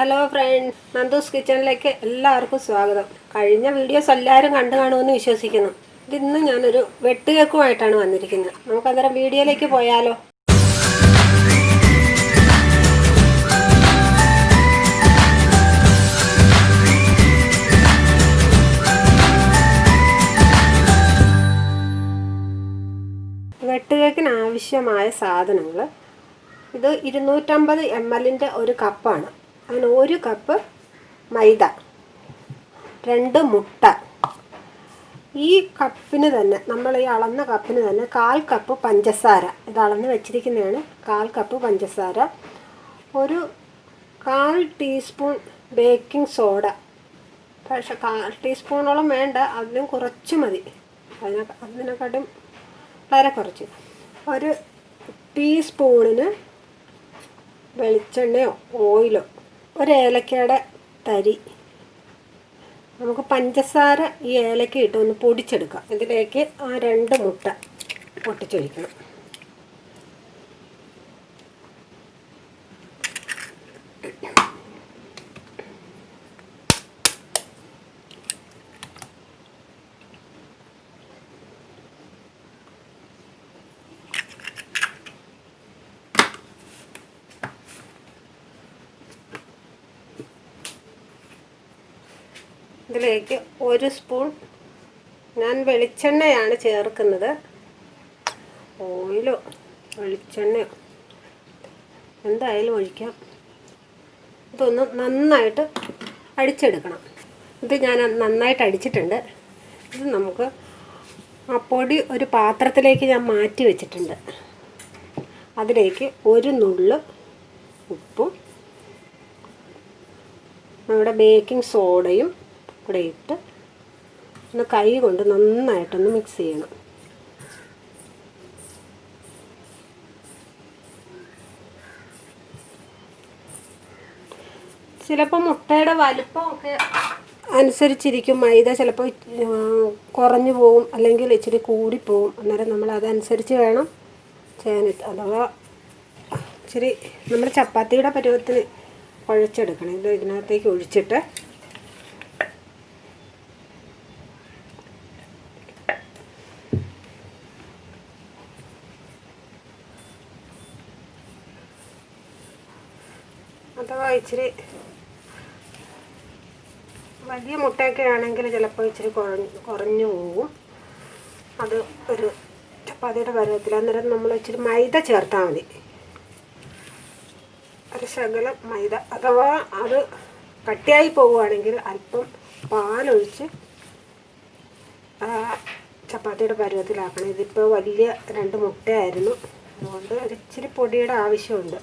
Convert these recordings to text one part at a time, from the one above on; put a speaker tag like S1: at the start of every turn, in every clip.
S1: Hello friends, Nandu's കിച്ചണിലേക്ക് എല്ലാവർക്കും സ്വാഗതം. കഴിഞ്ഞ വീഡിയോസ് എല്ലാവരും കണ്ടു കാണുമെന്ന് വിശ്വസിക്കുന്നു. ഇന്ന് ഞാനൊരു വെട്ടുകേക്കുമായിട്ടാണ് വന്നിരിക്കുന്നത്. നമുക്കന്നേരം വീഡിയോയിലേക്ക് പോയാലോ? വെട്ടുകേക്കിന് ആവശ്യമായ സാധനങ്ങൾ ഇത് 250 ml ഒരു കപ്പാണ്. അതിന് 1 കപ്പ് മൈദ, 2 മുട്ട. ഈ കപ്പിന് തന്നെ, നമ്മൾ ഈ അളന്ന കപ്പിന് തന്നെ 1/4 കപ്പ് പഞ്ചസാര, ഇത് അളന്ന് വെച്ചിരിക്കുന്നതാണ്. 1/4 കപ്പ് പഞ്ചസാര, ഒരു 1/4 ടീസ്പൂൺ ബേക്കിംഗ് സോഡ. പക്ഷെ 1/4 ടീസ്പൂണോളം വേണ്ട, അതിലും കുറച്ച് മതി. അതിനെക്കാട്ടും വളരെ കുറച്ച്. ഒരു ടീസ്പൂണിന് വെളിച്ചെണ്ണയോ ഓയിലോ, ഒരു ഏലക്കയുടെ തരി. നമുക്ക് പഞ്ചസാര ഈ ഏലക്ക ഇട്ട് ഒന്ന് പൊടിച്ചെടുക്കാം. ഇതിലേക്ക് ആ 2 മുട്ട പൊട്ടിച്ചൊഴിക്കണം. ഇതിലേക്ക് 1 സ്പൂൺ ഞാൻ വെളിച്ചെണ്ണയാണ് ചേർക്കുന്നത്. ഓയിലോ വെളിച്ചെണ്ണയോ എന്തായാലും ഒഴിക്കാം. ഇതൊന്ന് നന്നായിട്ട് അടിച്ചെടുക്കണം. ഇത് ഞാൻ നന്നായിട്ട് അടിച്ചിട്ടുണ്ട്. ഇത് നമുക്ക് ആ പൊടി ഒരു പാത്രത്തിലേക്ക് ഞാൻ മാറ്റി വെച്ചിട്ടുണ്ട്. അതിലേക്ക് 1 നുള്ള് ഉപ്പും നമ്മുടെ ബേക്കിംഗ് സോഡയും കൂടെ ഇട്ട് ഒന്ന് കൈ കൊണ്ട് നന്നായിട്ടൊന്ന് മിക്സ് ചെയ്യണം. ചിലപ്പോൾ മുട്ടയുടെ വലിപ്പമൊക്കെ അനുസരിച്ചിരിക്കും മൈദ. ചിലപ്പോൾ കുറഞ്ഞു പോവും, അല്ലെങ്കിൽ ഇച്ചിരി കൂടിപ്പോവും. അന്നേരം നമ്മൾ അതനുസരിച്ച് വേണം ചെയ്യാനായിട്ട്. അഥവാ ഇച്ചിരി നമ്മുടെ ചപ്പാത്തിയുടെ പരുവത്തിന് കുഴച്ചെടുക്കണം. ഇത് ഇതിനകത്തേക്ക് ഒഴിച്ചിട്ട് അഥവാ ഇച്ചിരി വലിയ മുട്ടയൊക്കെ ആണെങ്കിൽ ചിലപ്പോൾ ഇച്ചിരി കുറഞ്ഞു പോകും. അത് ഒരു ചപ്പാത്തിയുടെ പരുവത്തിൽ. അന്നേരം നമ്മൾ ഇച്ചിരി മൈദ ചേർത്താൽ മതി. ഒരു ശകലം മൈദ. അഥവാ അത് കട്ടിയായി പോവുകയാണെങ്കിൽ അല്പം പാലൊഴിച്ച് ചപ്പാത്തിയുടെ പരുവത്തിലാക്കണം. ഇതിപ്പോൾ വലിയ 2 മുട്ടയായിരുന്നു, അതുകൊണ്ട് ഒരു ഇച്ചിരി പൊടിയുടെ ആവശ്യമുണ്ട്.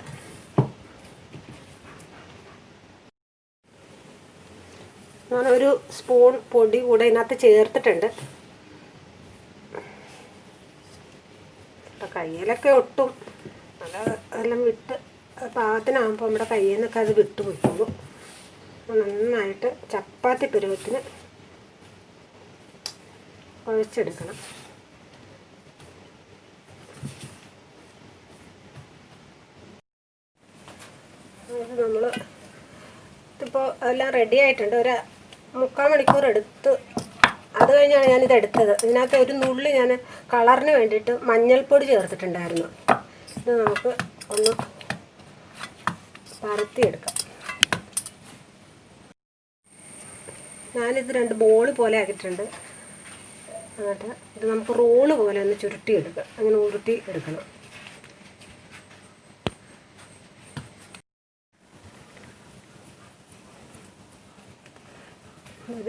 S1: ഞാനൊരു സ്പൂൺ പൊടി കൂടെ ഇതിനകത്ത് ചേർത്തിട്ടുണ്ട്. കയ്യിലൊക്കെ ഒട്ടും, അതെല്ലാം വിട്ട് പാകത്തിനാകുമ്പോൾ നമ്മുടെ കയ്യിൽ നിന്നൊക്കെ അത് വിട്ട് പോയിക്കോളും. നന്നായിട്ട് ചപ്പാത്തി പരുവത്തിന് കുഴച്ചെടുക്കണം. അത് നമ്മൾ ഇപ്പോൾ എല്ലാം റെഡി ആയിട്ടുണ്ട്. ഒരു 3/4 മണിക്കൂർ എടുത്ത്, അത് കഴിഞ്ഞാണ് ഞാനിത് എടുത്തത്. ഇതിനകത്ത് 1 നുള്ളി ഞാൻ കളറിന് വേണ്ടിയിട്ട് മഞ്ഞൾപ്പൊടി ചേർത്തിട്ടുണ്ടായിരുന്നു. ഇത് നമുക്ക് ഒന്ന് പരത്തിയെടുക്കാം. ഞാനിത് 2 ബോൾ പോലെ ആക്കിയിട്ടുണ്ട്. എന്നിട്ട് ഇത് നമുക്ക് റോള് പോലെ ഒന്ന് ചുരുട്ടിയെടുക്കാം. അങ്ങനെ ഉരുട്ടി എടുക്കണം.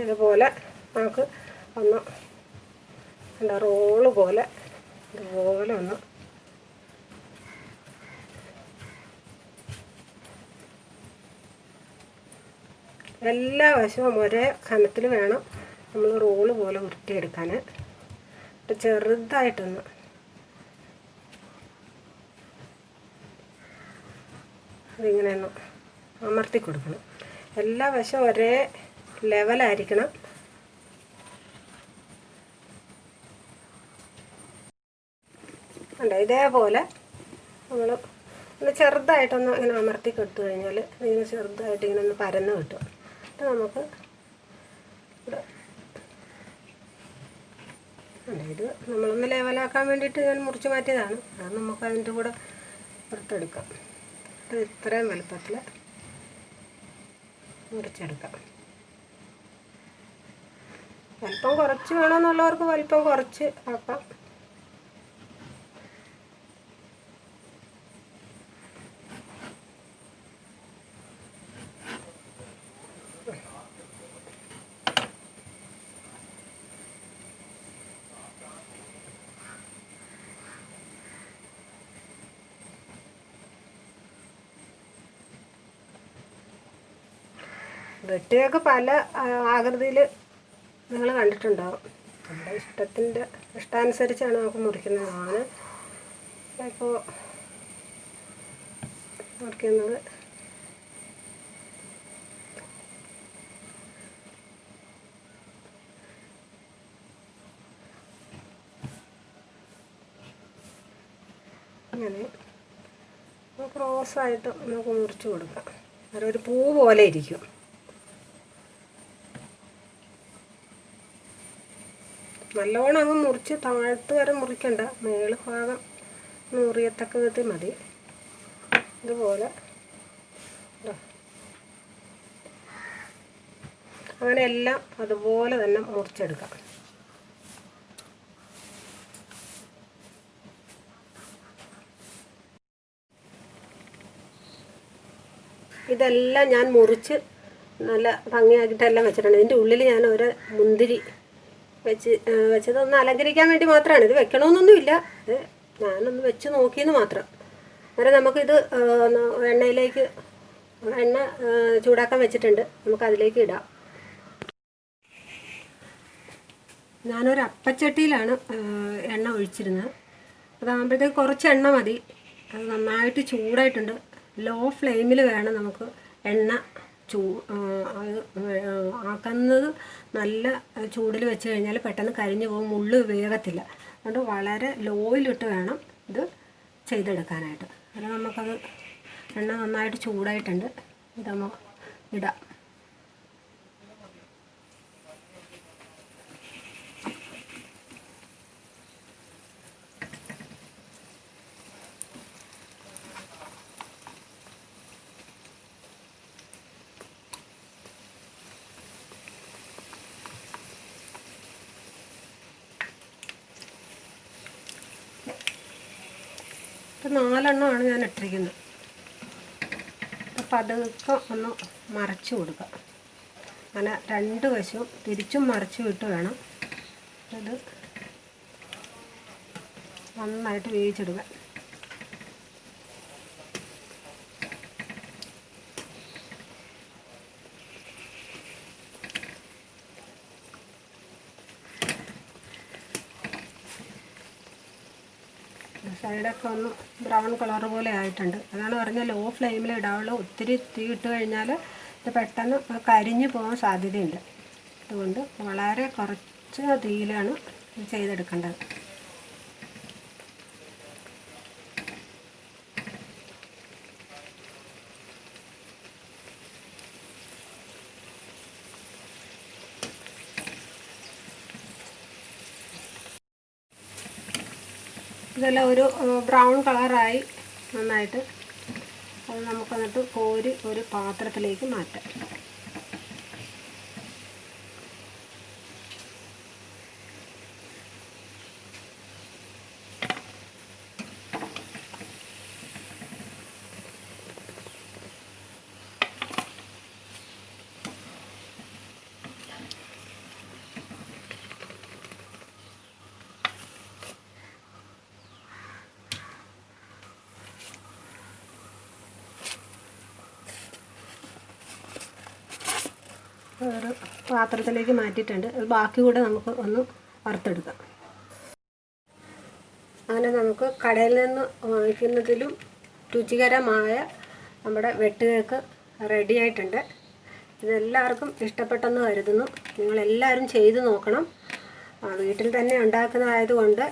S1: ഇതുപോലെ നമുക്ക് ഒന്ന് എന്താ റോള് പോലെ ഇതുപോലെ ഒന്ന് എല്ലാ വശവും ഒരേ കനത്തിൽ വേണം നമ്മൾ റോള് പോലെ ഉരുട്ടിയെടുക്കാൻ. ചെറുതായിട്ടൊന്ന് ഇതിങ്ങനെ ഒന്ന് അമർത്തി കൊടുക്കണം. എല്ലാ വശവും ഒരേ ലെവലായിരിക്കണം. ഇതേപോലെ നമ്മൾ ഒന്ന് ചെറുതായിട്ടൊന്ന് ഇങ്ങനെ അമർത്തി കൊടുത്തു കഴിഞ്ഞാൽ ഇങ്ങനെ ചെറുതായിട്ട് ഇങ്ങനെ ഒന്ന് പരന്ന് കിട്ടും. എന്നിട്ട് നമുക്ക് ഇത് നമ്മളൊന്ന് ലെവലാക്കാൻ വേണ്ടിയിട്ട് ഞാൻ മുറിച്ച് മാറ്റിയതാണ്. അത് നമുക്ക് അതിൻ്റെ കൂടെ വറുത്തെടുക്കാം. അത് ഇത്രയും വലുപ്പത്തിൽ മുറിച്ചെടുക്കാം. വലിപ്പം കുറച്ച് വേണമെന്നുള്ളവർക്ക് വലിപ്പം കുറച്ച് ആക്കാം. വെട്ടുകയൊക്കെ പല ആകൃതിയിൽ നിങ്ങൾ കണ്ടിട്ടുണ്ടാവും. നമ്മുടെ ഇഷ്ടാനുസരിച്ചാണ് നമുക്ക് മുറിക്കുന്നത്. ഞാൻ ഇപ്പോൾ മുറിക്കുന്നത് ഇങ്ങനെ ക്രോസായിട്ട് നമുക്ക് മുറിച്ച് കൊടുക്കാം. അതൊരു പൂ പോലെ ഇരിക്കും. നല്ലോണം അങ്ങ് മുറിച്ച് താഴത്ത് വരെ മുറിക്കണ്ട, മേള് ഭാഗം മുറിയത്തക്ക വിധത്തിൽ മതി. ഇതുപോലെ അങ്ങനെ എല്ലാം അതുപോലെ തന്നെ മുറിച്ചെടുക്കാം. ഇതെല്ലാം ഞാൻ മുറിച്ച് നല്ല ഭംഗിയാക്കിയിട്ടെല്ലാം വെച്ചിട്ടുണ്ട്. ഇതിൻ്റെ ഉള്ളിൽ ഞാൻ ഒരു മുന്തിരി വെച്ചതൊന്ന് അലങ്കരിക്കാൻ വേണ്ടി മാത്രമാണ്. ഇത് വെക്കണമെന്നൊന്നുമില്ല, ഇത് ഞാനൊന്ന് വെച്ച് നോക്കിയെന്ന് മാത്രം. അന്നേരം നമുക്കിത് എണ്ണ ചൂടാക്കാൻ വെച്ചിട്ടുണ്ട്, നമുക്കതിലേക്ക് ഇടാം. ഞാനൊരു അപ്പച്ചട്ടിയിലാണ് എണ്ണ ഒഴിച്ചിരുന്നത്. അതാകുമ്പോഴത്തേക്ക് കുറച്ച് എണ്ണ മതി. അത് നന്നായിട്ട് ചൂടായിട്ടുണ്ട്. ലോ ഫ്ലെയിമിൽ വേണം നമുക്ക് എണ്ണ ആക്കുന്നത്. നല്ല ചൂടിൽ വെച്ച് കഴിഞ്ഞാൽ പെട്ടെന്ന് കരിഞ്ഞു പോകും, മുള്ള് വേഗത്തില്ല. അതുകൊണ്ട് വളരെ ലോയിലിട്ട് വേണം ഇത് ചെയ്തെടുക്കാനായിട്ട്. അത് നമുക്കത് എണ്ണ നന്നായിട്ട് ചൂടായിട്ടുണ്ട്. ഇത് നമുക്ക് ഇടാം. ഇപ്പം 4 എണ്ണമാണ് ഞാൻ ഇട്ടിരിക്കുന്നത്. അപ്പം അതൊക്കെ ഒന്ന് മറച്ചു കൊടുക്കാം. അങ്ങനെ 2 വശവും തിരിച്ചും മറിച്ചും ഇട്ട് വേണം ഇത് നന്നായിട്ട് വേവിച്ചെടുക്കാൻ. സൈഡൊക്കെ ഒന്ന് ബ്രൗൺ കളർ പോലെ ആയിട്ടുണ്ട്. അതാണ് പറഞ്ഞാൽ ലോ ഫ്ലെയിമിൽ ഇടാവുള്ളൂ. ഒത്തിരി തീ ഇട്ട് കഴിഞ്ഞാൽ ഇത് പെട്ടെന്ന് കരിഞ്ഞു പോകാൻ സാധ്യതയുണ്ട്. അതുകൊണ്ട് വളരെ കുറച്ച് തീയിലാണ് ചെയ്തെടുക്കേണ്ടത്. ഇതെല്ലാം ഒരു ബ്രൗൺ കളറായി നന്നായിട്ട്. അത് നമുക്കെന്നിട്ട് കോരി ഒരു പാത്രത്തിലേക്ക് മാറ്റാം. ഒരു പാത്രത്തിലേക്ക് മാറ്റിയിട്ടുണ്ട്. അത് ബാക്കി കൂടെ നമുക്ക് ഒന്ന് വറുത്തെടുക്കാം. അങ്ങനെ നമുക്ക് കടയിൽ നിന്ന് വാങ്ങിക്കുന്നതിലും രുചികരമായ നമ്മുടെ വെട്ടുകേക്ക് റെഡി ആയിട്ടുണ്ട്. ഇതെല്ലാവർക്കും ഇഷ്ടപ്പെട്ടെന്ന് കരുതുന്നു. നിങ്ങളെല്ലാവരും ചെയ്ത് നോക്കണം. വീട്ടിൽ തന്നെ ഉണ്ടാക്കുന്നതായതുകൊണ്ട്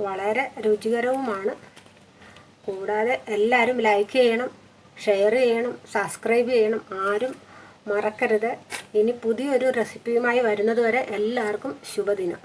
S1: വളരെ രുചികരവുമാണ്. കൂടാതെ എല്ലാവരും ലൈക്ക് ചെയ്യണം, ഷെയർ ചെയ്യണം, സബ്സ്ക്രൈബ് ചെയ്യണം. ആരും മറക്കരുത്. ഇനി പുതിയൊരു റെസിപ്പിയുമായി വരുന്നത് വരെ എല്ലാവർക്കും ശുഭദിനം.